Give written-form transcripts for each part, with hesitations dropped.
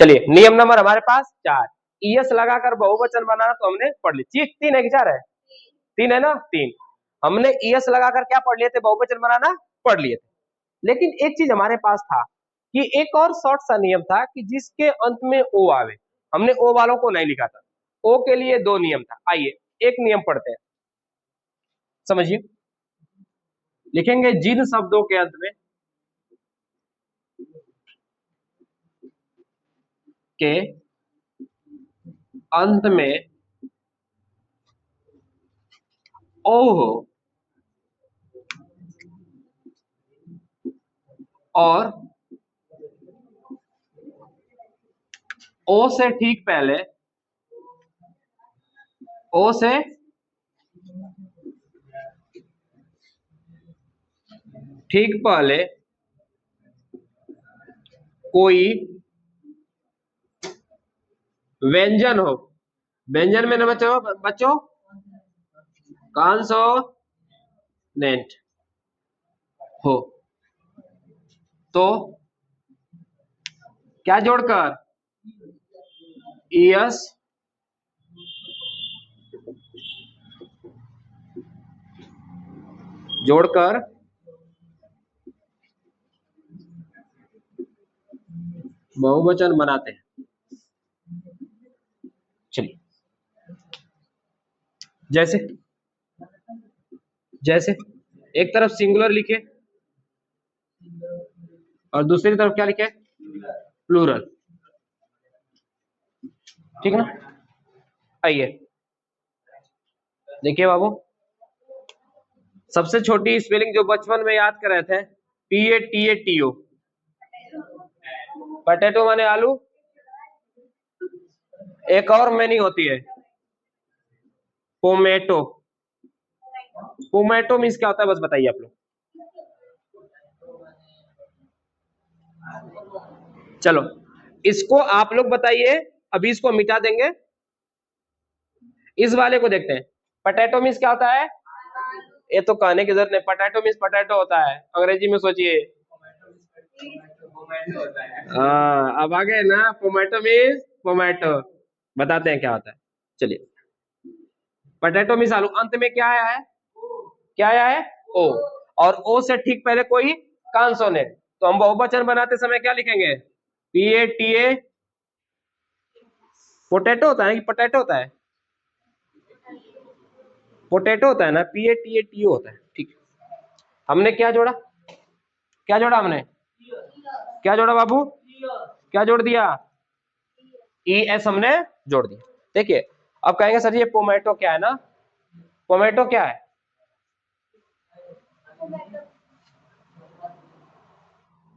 चलिए नियम नंबर हमारे पास 4, ईएस लगाकर बहुवचन बनाना तो हमने पढ़ ली। 3 है कि 4 है? 3 है ना, 3 हमने ईएस लगाकर क्या पढ़ लिए थे, बहुवचन बनाना पढ़ लिए थे। लेकिन एक चीज हमारे पास था कि एक और शॉर्ट सा नियम था कि जिसके अंत में ओ आवे, हमने ओ वालों को नहीं लिखा था। ओ के लिए 2 नियम था। आइए एक नियम पढ़ते हैं, समझिए। लिखेंगे जिन शब्दों के अंत में के अंत में ओ हो और ओ से ठीक पहले, ओ से ठीक पहले कोई व्यंजन हो, व्यंजन में न बच्चों कॉन्सोनेंट हो, तो क्या जोड़कर, ईएस जोड़कर बहुवचन बनाते हैं। चलिए जैसे जैसे एक तरफ सिंगुलर लिखे और दूसरी तरफ क्या लिखे, प्लूरल, ठीक ना। आइए देखिए बाबू, सबसे छोटी स्पेलिंग जो बचपन में याद कर रहे थे, PATATO, पटेटो माने आलू। एक और मीनिंग होती है पोमेटो। पोमेटो मीन्स क्या होता है, बस बताइए आप लोग। चलो इसको आप लोग बताइए, अभी इसको मिटा देंगे, इस वाले को देखते हैं। पटेटो मीन्स क्या होता है, ये तो कहने की जरूरत नहीं, पटेटो मीन्स पटेटो होता है। अंग्रेजी में सोचिए, हाँ अब आ गए ना, पोमेटो मीन्स पोमेटो, बताते हैं क्या होता है। चलिए पटेटो मीन्स आलू, अंत में क्या आया है, क्या आया है, ओ, और ओ से ठीक पहले कोई कॉन्सोनेंट, तो हम बहुवचन बनाते समय क्या लिखेंगे, PATA, पोटैटो होता है कि पोटैटो होता है, पोटैटो होता है ना, PATATO होता है, ठीक है। हमने क्या जोड़ा, क्या जोड़ा हमने, क्या जोड़ा बाबू, क्या जोड़ दिया, ES हमने जोड़ दिया। देखिए अब कहेंगे सर ये पोमेटो क्या है ना, पोमेटो क्या है,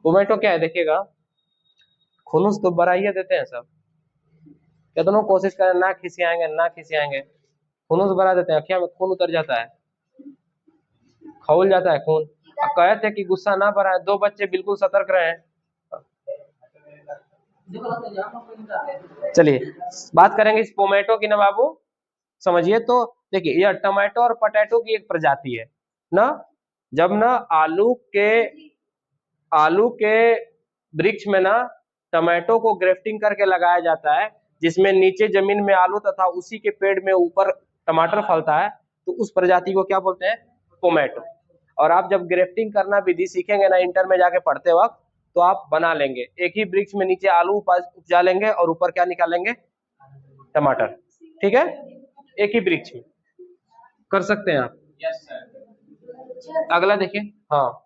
पोमेटो क्या है, देखिएगा खुनुस तो बढ़ाइए देते हैं सब, कितनों कोशिश करें ना खिसियाएंगे ना खिसियाएंगे, खुनुस बढ़ा देते हैं, क्या में खून उतर जाता है, खौल जाता है खून। अब कहे थे कि गुस्सा ना बढ़ाए, 2 बच्चे बिल्कुल सतर्क रहे। चलिए बात करेंगे इस पोमेटो की ना बाबू, समझिए। तो देखिए यह टमाटो और पोटैटो की एक प्रजाति है ना। जब ना आलू के वृक्ष में ना टमाटो को ग्रेफ्टिंग करके लगाया जाता है, जिसमें नीचे जमीन में आलू तथा उसी के पेड़ में ऊपर टमाटर फलता है, तो उस प्रजाति को क्या बोलते हैं, पोमेटो। और आप जब ग्रेफ्टिंग करना विधि सीखेंगे ना इंटर में जाके पढ़ते वक्त, तो आप बना लेंगे, एक ही वृक्ष में नीचे आलू उपजा लेंगे और ऊपर क्या निकालेंगे, टमाटर, ठीक है, एक ही वृक्ष में कर सकते हैं आप। अगला देखिए, हाँ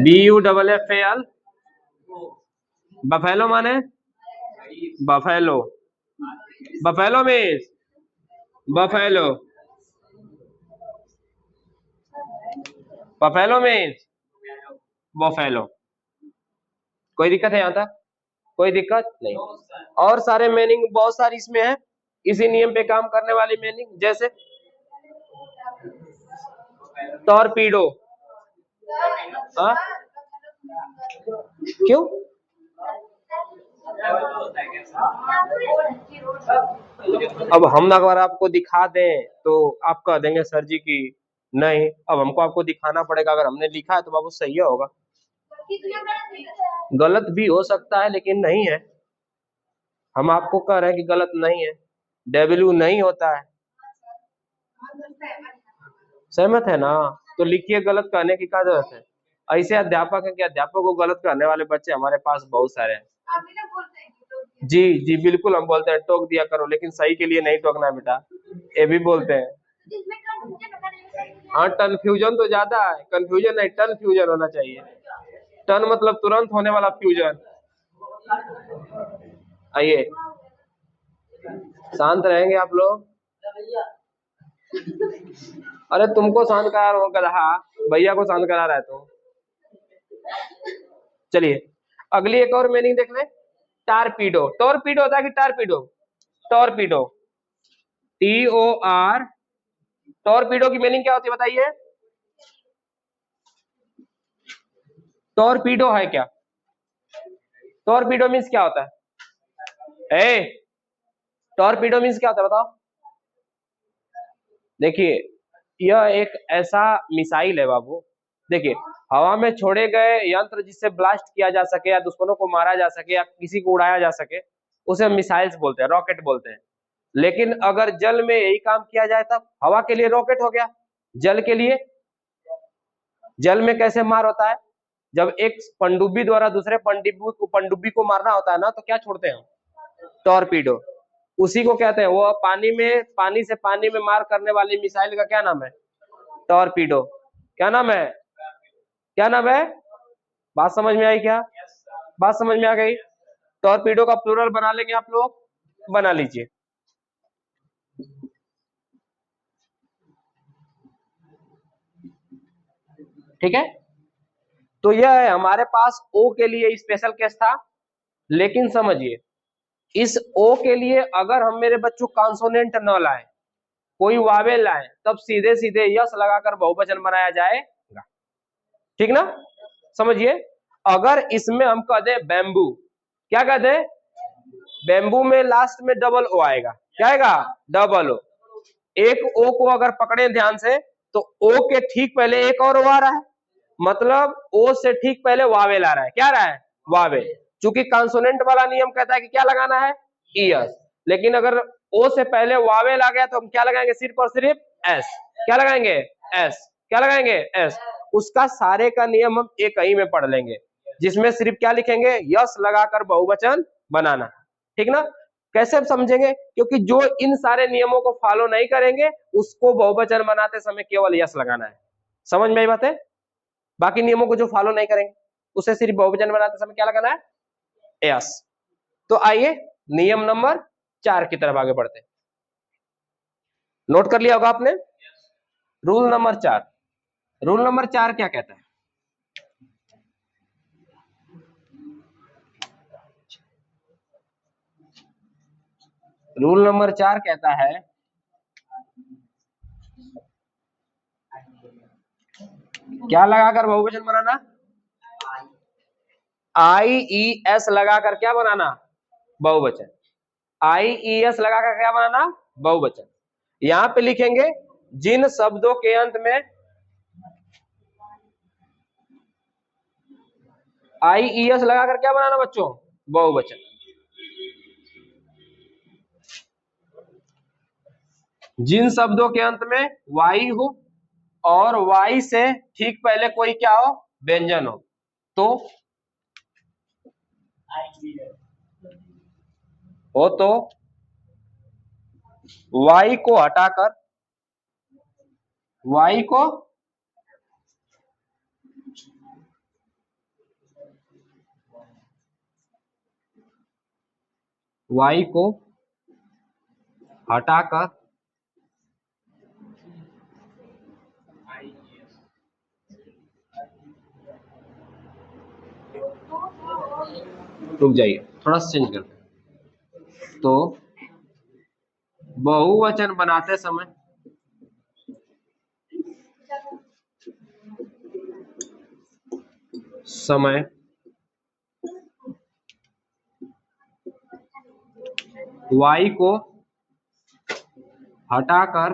BUFFAL, बफेलो माने, buffalo, buffalo means buffalo, buffalo means buffalo. कोई दिक्कत है यहाँ तक, कोई दिक्कत नहीं। और सारे मीनिंग बहुत सारी इसमें है, इसी नियम पे काम करने वाली मीनिंग, जैसे टॉर्पीडो, हाँ क्यों, अब हम अगर आपको दिखा दें तो आप कह देंगे सर जी की नहीं, अब हमको आपको दिखाना पड़ेगा। अगर हमने लिखा है तो बाबू सही होगा, गलत भी हो सकता है लेकिन नहीं है। हम आपको कह रहे हैं कि गलत नहीं है, डब्ल्यू नहीं होता है। सहमत है ना? तो लिखिए, गलत कहने की क्या जरूरत है। ऐसे अध्यापक है कि अध्यापक को गलत करने वाले बच्चे हमारे पास बहुत सारे हैं। जी जी बिल्कुल, हम बोलते हैं टोक दिया करो, लेकिन सही के लिए नहीं टोकना बेटा, ये भी बोलते हैं। हाँ, टनफ्यूजन तो ज्यादा है, कंफ्यूजन नहीं, टनफ्यूजन होना चाहिए। टन मतलब तुरंत होने वाला फ्यूजन। आइए, शांत रहेंगे आप लोग। अरे तुमको शांत करा रहा हूँ गधा, भैया को शांत करा रहा है तो। चलिए, अगली एक और मीनिंग देख ले। टारपीडो, टॉर्पीडो होता है कि टारपीडो? Torpedo, TOR। टॉर्पीडो की मीनिंग क्या होती है बताइए? टॉर्पीडो है क्या? टॉर्पीडो मीन्स क्या होता है? ए, टॉर्पीडो मीन्स क्या होता है बताओ? देखिए, यह एक ऐसा मिसाइल है बाबू। देखिए, हवा में छोड़े गए यंत्र जिससे ब्लास्ट किया जा सके या दुश्मनों को मारा जा सके या किसी को उड़ाया जा सके, उसे मिसाइल्स बोलते हैं, रॉकेट बोलते हैं। लेकिन अगर जल में यही काम किया जाए तब हवा के लिए रॉकेट हो गया। जल के लिए, जल में कैसे मार होता है? जब एक पनडुब्बी द्वारा दूसरे पनडुब्बी को मारना होता है ना, तो क्या छोड़ते हैं? टॉर्पीडो। उसी को कहते हैं, वो पानी से पानी में मार करने वाली मिसाइल का क्या नाम है? टॉर्पीडो। क्या नाम है? क्या नाम है? बात समझ में आई क्या? बात समझ में आ गई? टॉर्पीडो का प्लूरल बना लेंगे आप लोग, बना लीजिए। ठीक है, तो यह है हमारे पास ओ के लिए स्पेशल केस था। लेकिन समझिए, इस ओ के लिए अगर हम मेरे बच्चों कॉन्सोनेंट न लाए, कोई वावेल लाए, तब सीधे सीधे यस लगाकर बहुवचन बनाया जाएगा। ठीक ना? समझिए, अगर इसमें हम कह दे बैम्बू, क्या कह दे? बैम्बू में लास्ट में डबल ओ आएगा, क्या आएगा? Double O. एक ओ को अगर पकड़े ध्यान से, तो ओ के ठीक पहले एक और ओ आ रहा है, मतलब ओ से ठीक पहले वावेल आ रहा है। क्या आ रहा है? वावेल। चूंकि कॉन्सोनेंट वाला नियम कहता है कि क्या लगाना है? ईएस। लेकिन अगर ओ से पहले वावेल आ गया तो हम क्या लगाएंगे? सिर्फ और सिर्फ एस। क्या लगाएंगे? एस। क्या लगाएंगे? एस। उसका सारे का नियम हम एक ही में पढ़ लेंगे, जिसमें सिर्फ क्या लिखेंगे? यस लगाकर बहुवचन बनाना। ठीक ना? कैसे समझेंगे? क्योंकि जो इन सारे नियमों को फॉलो नहीं करेंगे, उसको बहुवचन बनाते समय केवल यस लगाना है। समझ में आई बात है? बाकी नियमों को जो फॉलो नहीं करेंगे, उसे सिर्फ बहुवचन बनाते समय क्या लगाना है? यस। तो आइए नियम नंबर 4 की तरफ आगे बढ़ते हैं। नोट कर लिया होगा आपने? Rule number 4। रूल नंबर 4 क्या कहता है? रूल नंबर 4 कहता है, क्या लगाकर बहुवचन बनाना? IES लगाकर क्या बनाना? बहुवचन। IES लगाकर क्या बनाना? बहुवचन। यहां पे लिखेंगे, जिन शब्दों के अंत में IES लगाकर क्या बनाना बच्चों? बहुवचन। जिन शब्दों के अंत में वाई हो और वाई से ठीक पहले कोई क्या हो? व्यंजन हो, तो वाई को हटाकर, वाई को वाई को हटाकर रुक जाइए, थोड़ा चेंज करते हैं। तो बहुवचन बनाते समय वाई को हटाकर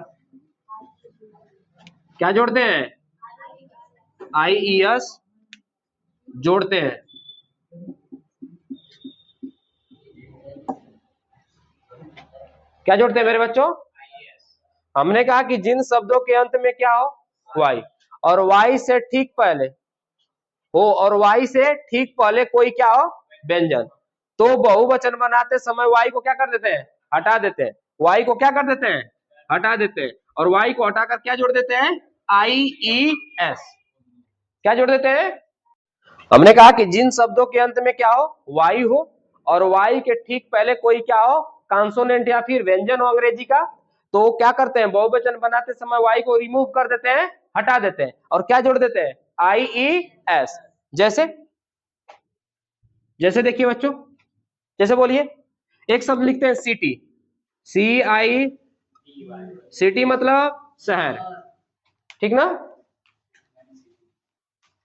क्या जोड़ते हैं? IES जोड़ते हैं। क्या जोड़ते हैं मेरे बच्चों? हमने कहा कि जिन शब्दों के अंत में क्या हो, वाई, और वाई से ठीक पहले हो, और वाई से ठीक पहले कोई क्या हो, व्यंजन, तो बहुवचन बनाते समय वाई को क्या कर देते हैं? हटा देते हैं। वाई को क्या कर देते हैं? हटा देते हैं। और वाई को हटाकर क्या जोड़ देते हैं? IES। क्या जोड़ देते हैं? हमने कहा कि जिन शब्दों के अंत में क्या हो, वाई हो, और वाई के ठीक पहले कोई क्या हो, कॉन्सोनेंट या फिर व्यंजन हो अंग्रेजी का, तो क्या करते हैं? बहुवचन बनाते समय वाई को रिमूव कर देते हैं, हटा देते हैं, और क्या जोड़ देते हैं? IES। जैसे जैसे देखिए बच्चों, जैसे बोलिए, एक शब्द लिखते हैं सिटी, CI, सिटी मतलब शहर, ठीक ना?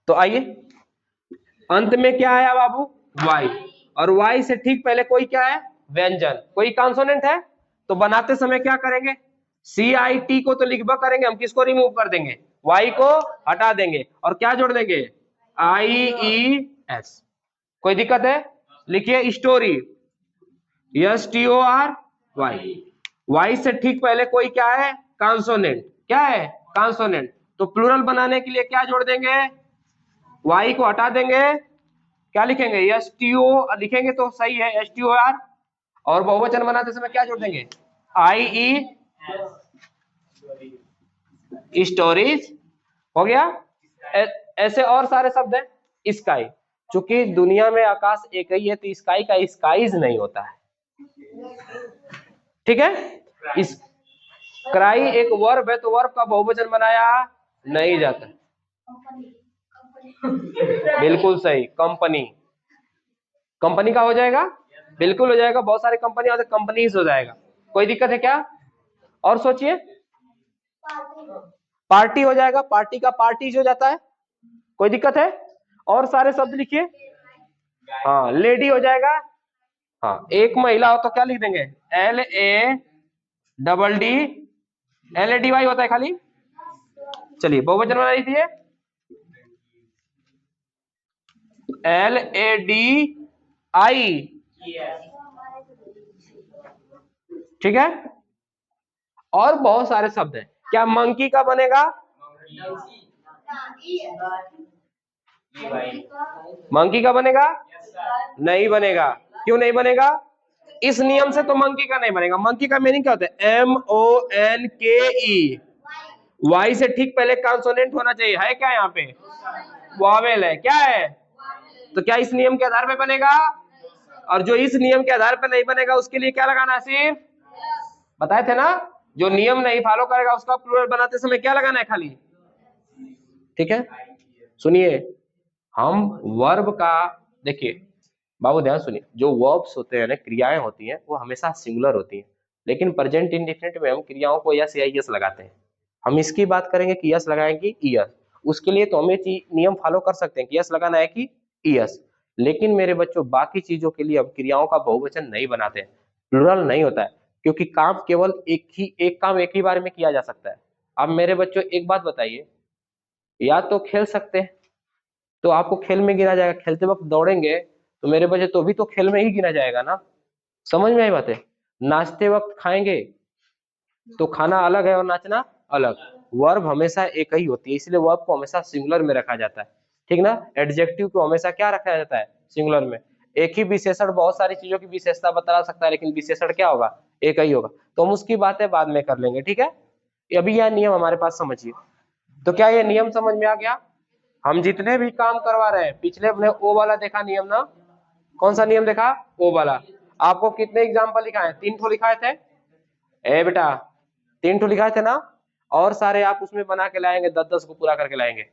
तो आइए, अंत में क्या आया बाबू? वाई, और वाई से ठीक पहले कोई क्या है? व्यंजन, कोई कॉन्सोनेंट है, तो बनाते समय क्या करेंगे? CIT को तो लिखबा करेंगे, हम किसको रिमूव कर देंगे? वाई को हटा देंगे, और क्या जोड़ देंगे? IES। कोई दिक्कत है? लिखिए स्टोरी, STORY, वाई से ठीक पहले कोई क्या है? कॉन्सोनेंट। क्या है? कॉन्सोनेंट। तो प्लूरल बनाने के लिए क्या जोड़ देंगे? वाई को हटा देंगे, क्या लिखेंगे? STO लिखेंगे तो सही है, STOR। और बहुवचन बनाते समय क्या जोड़ देंगे? IE, stories. हो गया। ऐसे और सारे शब्द हैं। स्काई, चूंकि दुनिया में आकाश एक ही है, तो स्काई का स्काईज नहीं होता है, ठीक है? इस क्राई एक वर्ब है, तो वर्ब का बहुवचन बनाया नहीं जाता। बिल्कुल सही, कंपनी, कंपनी का हो जाएगा, बिल्कुल हो जाएगा। बहुत सारी कंपनी होते, कंपनीज हो जाएगा। कोई दिक्कत है क्या? और सोचिए, पार्टी हो जाएगा, पार्टी का पार्टीज हो जाता है। कोई दिक्कत है? और सारे शब्द लिखिए। हाँ, लेडी हो जाएगा। हाँ, एक महिला हो तो क्या लिख देंगे? LADD, LADY होता है खाली। चलिए बहुवचन बना लीजिए, LADI, ठीक है? और बहुत सारे शब्द हैं। क्या मंकी का बनेगा? मंकी का बनेगा? नहीं बनेगा। क्यों नहीं बनेगा? इस नियम से तो मंकी का नहीं बनेगा। मंकी का मीनिंग क्या होता है? MONKE। वाई से ठीक पहले कॉन्सोनेंट होना चाहिए, है क्या यहाँ पे? वॉवेल है, क्या है? तो क्या इस नियम के आधार पे बनेगा? और जो इस नियम के आधार पे नहीं बनेगा, उसके लिए क्या लगाना है? सिर्फ बताए थे ना, जो नियम नहीं फॉलो करेगा उसका प्लूरल बनाते समय क्या लगाना है? खाली, ठीक है? सुनिए, हम वर्ब का, देखिए बाबू ध्यान सुनिए, जो वर्ब्स होते हैं ना, क्रियाएं होती हैं, वो हमेशा सिंगुलर होती हैं, लेकिन प्रेजेंट इंडेफिनिट में हम क्रियाओं को यस या ईएस लगाते हैं। हम इसकी बात करेंगे कि यस लगाएंगे ईएस, उसके लिए तो हमें नियम फॉलो कर सकते हैं कि यस लगाना है कि ईएस, लेकिन मेरे बच्चों बाकी चीजों के लिए हम क्रियाओं का बहुवचन नहीं बनाते हैं, प्लूरल नहीं होता है, क्योंकि काम केवल एक काम एक ही बार में किया जा सकता है। अब मेरे बच्चों एक बात बताइए, या तो खेल सकते हैं तो आपको खेल में गिना जाएगा, खेलते वक्त दौड़ेंगे तो मेरे बच्चे तो भी तो खेल में ही गिना जाएगा ना। समझ में आई बात है? नाचते वक्त खाएंगे तो खाना अलग है और नाचना अलग। वर्ब हमेशा एक ही होती है, इसलिए वर्ब को हमेशा सिंगुलर में रखा जाता है, ठीक ना? एडजेक्टिव को हमेशा क्या रखा जाता है? सिंगुलर में। एक ही विशेषण बहुत सारी चीजों की विशेषता बता सकता है, लेकिन विशेषण क्या होगा? एक ही होगा। तो हम उसकी बातें बाद में कर लेंगे, ठीक है? अभी यह नियम हमारे पास समझिए। तो क्या ये नियम समझ में आ गया? हम जितने भी काम करवा रहे हैं, पिछले अपने ओ वाला देखा नियम ना? कौन सा नियम देखा? ओ वाला। आपको कितने एग्जाम्पल लिखाए? 3 ठो लिखाए थे। ए बेटा, 3 ठो लिखाए थे ना? और सारे आप उसमें बना के लाएंगे, 10-10 को पूरा करके लाएंगे।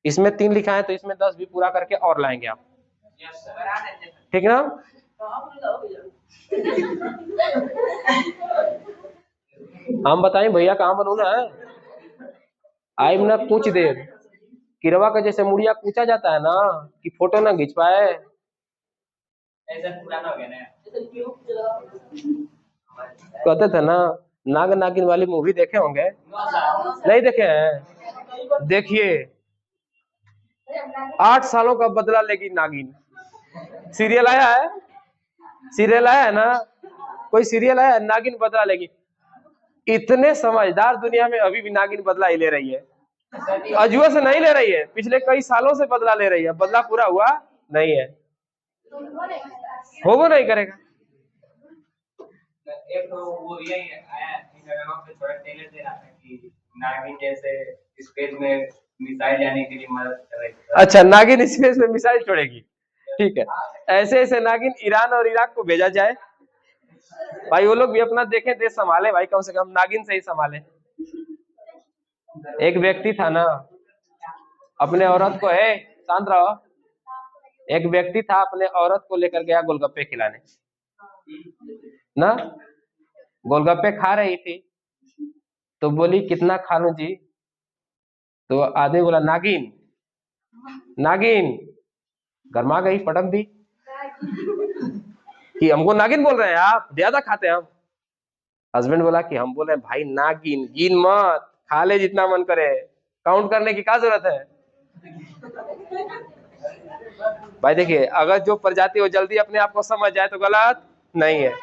इसमें 3 लिखाए तो इसमें 10 भी पूरा करके और लाएंगे आप, ठीक ना? हम बताएं भैया कहाँ बनू ना? आइब ना कुछ देर, किरवा का जैसे मुड़िया कूचा जाता है ना, कि फोटो ना खींच पाए। ऐसा पुराना हो गया ना, कहते थे ना, नाग नागिन वाली मूवी देखे होंगे? नहीं देखे हैं? देखिए 8 सालों का बदला लेगी नागिन। सीरियल आया है, सीरियल आया है ना, कोई सीरियल आया है, नागिन बदला लेगी। इतने समझदार दुनिया में अभी भी नागिन बदला ही ले रही है। अजुआ से नहीं ले रही है, पिछले कई सालों से बदला ले रही है, बदला पूरा हुआ नहीं है, हो वो नहीं करेगा। एक तो वो यही आया इंस्टाग्राम पे थोड़ा ट्रेलर दे रहा था कि नागिन जैसे स्पेस में मिसाइल जाने के लिए मदद कर रही है। अच्छा, नागिन स्पेस में मिसाइल छोड़ेगी, ठीक है। ऐसे ऐसे नागिन ईरान और इराक को भेजा जाए भाई, वो लोग भी अपना देखें, देश संभाले भाई, कम से कम नागिन से ही संभाले। एक व्यक्ति था ना, अपने औरत को, है शांत रहो, एक व्यक्ति था अपने औरत को लेकर गया गोलगप्पे खिलाने ना, गोलगप्पे खा रही थी तो बोली कितना खा लूं जी, तो आदमी बोला नागिन, नागिन, गरमा गई, पटक दी कि हमको नागिन बोल रहे हैं आप, ज्यादा खाते हैं हम। हस्बैंड बोला कि हम बोल रहे हैं भाई नागिन, गिन मत, खा ले जितना मन करे, काउंट करने की क्या जरूरत है। भाई देखिए, अगर जो प्रजाति वो जल्दी अपने आप को समझ जाए तो गलत नहीं है।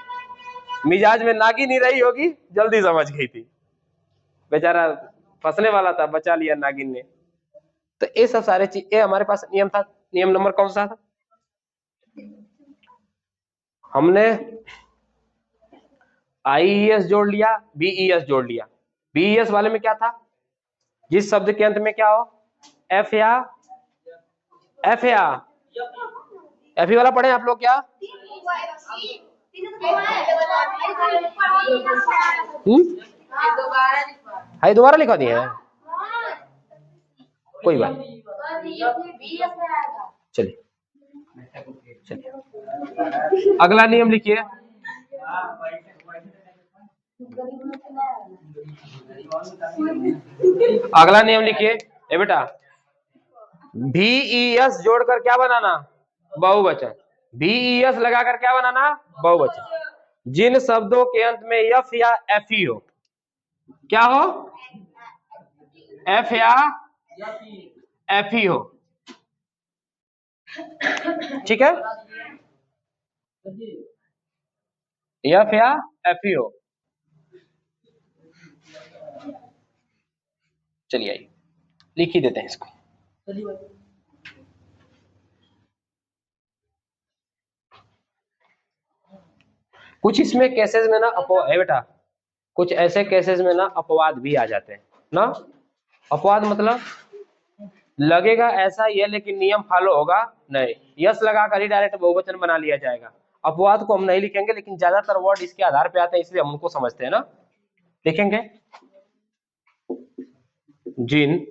मिजाज में नागिन ही रही होगी, जल्दी समझ गई थी, बेचारा फंसने वाला था, बचा लिया नागिन ने। तो ये सब सारे चीज, ये हमारे पास नियम था। नियम नंबर कौन सा था? हमने आईईएस जोड़ लिया, बीईएस जोड़ लिया। बीईएस वाले में क्या था, जिस शब्द के अंत में क्या हो, एफ या एफ वाला पढ़े आप लोग क्या? हाई दोबारा लिखा दिया है, कोई बात, चलिए चलिए अगला नियम लिखिए। अगला नियम लिखिए, ए बेटा, VES जोड़कर क्या बनाना, बहुवचन। VES लगाकर क्या बनाना, बहुवचन। जिन शब्दों के अंत में एफ या एफई हो, क्या हो, एफ या एफई हो, ठीक है, एफ या एफई हो। चलिए आइए लिख ही देते हैं इसको। कुछ इसमें केसेस में ना है बेटा, कुछ ऐसे केसेस में ना अपवाद भी आ जाते हैं ना। अपवाद मतलब लगेगा ऐसा ही है लेकिन नियम फॉलो होगा नहीं, यस लगाकर ही डायरेक्ट बहुवचन बना लिया जाएगा। अपवाद को हम नहीं लिखेंगे, लेकिन ज्यादातर वर्ड इसके आधार पे आते हैं, इसलिए हम उनको समझते हैं ना। लिखेंगे, जिन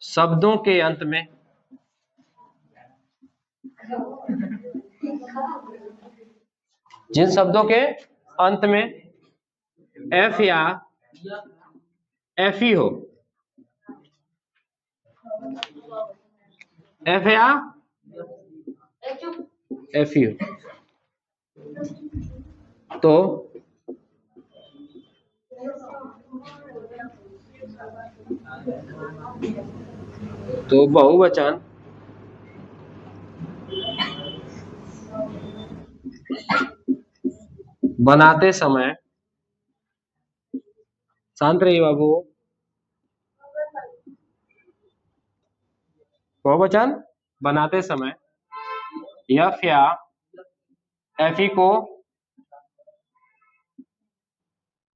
शब्दों के अंत में एफ या एफई हो, एफ या एफई हो, तो बहुवचन बनाते समय, शांत रहिए बाबू, बहुवचन बनाते समय एफ या एफई को,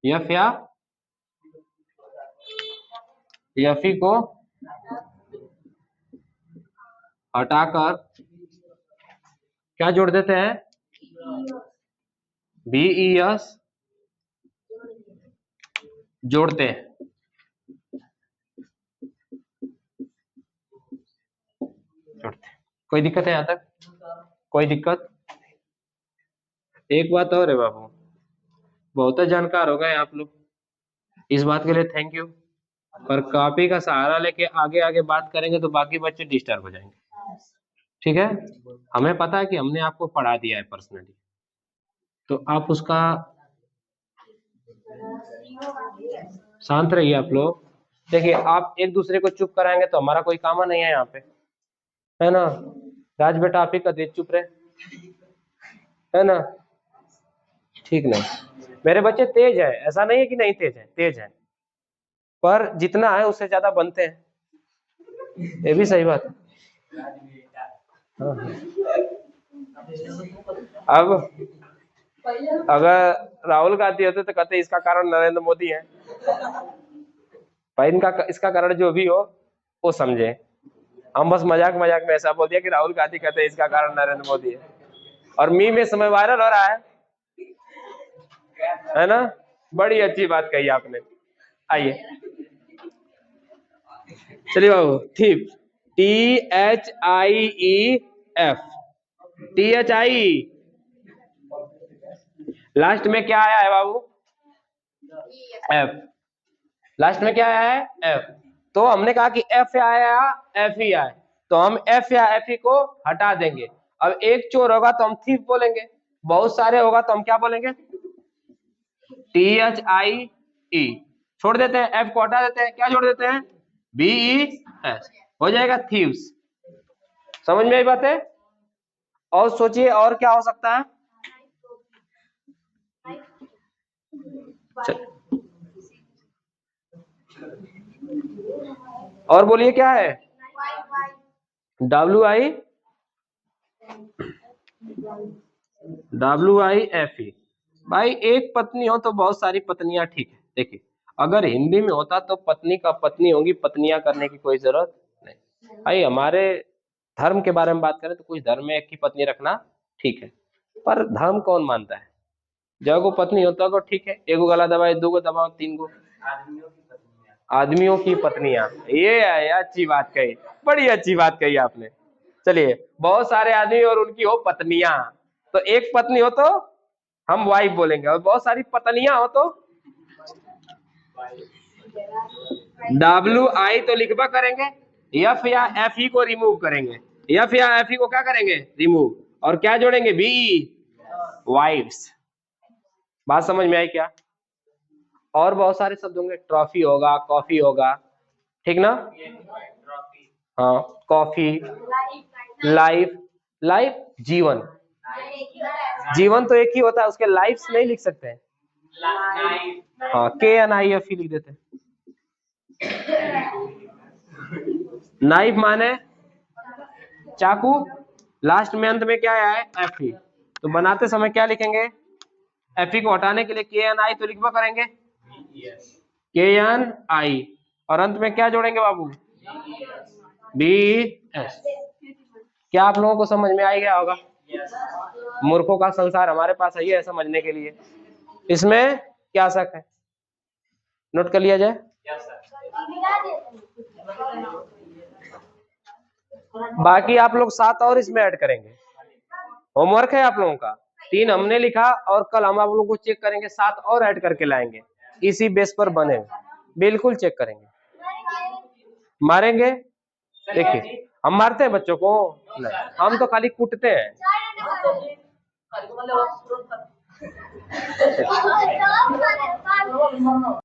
एफ या एफई को हटाकर क्या जोड़ देते हैं, बीईएस जोड़ते हैं। कोई दिक्कत है यहां तक? कोई दिक्कत? एक बात और है बाबू, बहुत जानकार हो गए आप लोग, इस बात के लिए थैंक यू। पर कॉपी का सहारा लेके आगे आगे बात करेंगे तो बाकी बच्चे डिस्टर्ब हो जाएंगे, ठीक है। हमें पता है कि हमने आपको पढ़ा दिया है पर्सनली, तो आप उसका शांत रहिए आप लोग। देखिए आप एक दूसरे को चुप कराएंगे तो हमारा कोई काम नहीं है यहाँ पे, है ना। राज बेटा आप ही का दे, चुप रहे, है ना। ठीक नहीं, मेरे बच्चे तेज है, ऐसा नहीं है कि नहीं तेज है, तेज है, पर जितना है उससे ज्यादा बनते हैं, ये भी सही बात है। हाँ। अब अगर राहुल गांधी होते तो कहते इसका कारण नरेंद्र मोदी है। भाई इनका इसका कारण जो भी हो वो समझे। हम बस मजाक मजाक में ऐसा बोल दिया कि राहुल गांधी कहते हैं इसका कारण नरेंद्र मोदी है, और मी में समय वायरल हो रहा है ना। बड़ी अच्छी बात कही आपने। आइए चलिए बाबू, थीफ, THIEF, THI, लास्ट में क्या आया है बाबू? F, लास्ट में क्या आया है? F। तो हमने कहा कि F आया F ही आए, तो हम F या F को हटा देंगे। अब एक चोर होगा तो हम थीफ बोलेंगे, बहुत सारे होगा तो हम क्या बोलेंगे? THIE, छोड़ देते हैं, F को हटा देते हैं, क्या जोड़ देते हैं? BES, हो जाएगा थीव्स। समझ में आई बात है? और सोचिए और क्या हो सकता है? और बोलिए क्या है? WIFE। भाई एक पत्नी हो तो बहुत सारी पत्नियां, ठीक है। देखिए अगर हिंदी में होता तो पत्नी का पत्नी होगी, पत्नियां करने की कोई जरूरत नहीं। भाई हमारे धर्म के बारे में बात करें तो कुछ धर्म में एक ही पत्नी रखना ठीक है, पर धर्म कौन मानता है? जब को पत्नी होता तो ठीक है, एक गला दबाए, दो गो दबाओ, तीन गो। आदमियों की पत्नियां, ये है अच्छी बात कही, बड़ी अच्छी बात कही आपने। चलिए बहुत सारे आदमी और उनकी हो पत्नियां, तो एक पत्नी हो तो हम वाइफ बोलेंगे, और बहुत सारी पत्नियां हो तो WI तो लिखबा करेंगे, F या FE को रिमूव करेंगे, F या FE को क्या करेंगे? रिमूव, और क्या जोड़ेंगे? B, wives. बात समझ में आई क्या? और बहुत सारे शब्द होंगे, ट्रॉफी होगा, कॉफी होगा, ठीक ना। हाँ कॉफी, लाइफ, लाइफ जीवन, जीवन तो एक ही होता है, उसके लाइफ्स नहीं लिख सकते हैं। हाँ KNIFE लिख देते हैं। नाइफ माने चाकू, लास्ट में अंत में क्या आया है? FE, तो बनाते समय क्या लिखेंगे? FE को हटाने के लिए KNI तो लिखवा करेंगे, KNI, और अंत में क्या जोड़ेंगे बाबू? BS। क्या आप लोगों को समझ में आ गया होगा? मूर्खों का संसार हमारे पास है समझने के लिए, इसमें क्या शक है? नोट कर लिया जाए। बाकी आप लोग 7 और इसमें ऐड करेंगे, होमवर्क है आप लोगों का। 3 हमने लिखा और कल हम आप लोगों को चेक करेंगे, 7 और ऐड करके लाएंगे, इसी बेस पर बने, बिल्कुल चेक करेंगे। मारेंगे? देखिए हम मारते हैं बच्चों को? नहीं, हम तो खाली कूटते हैं।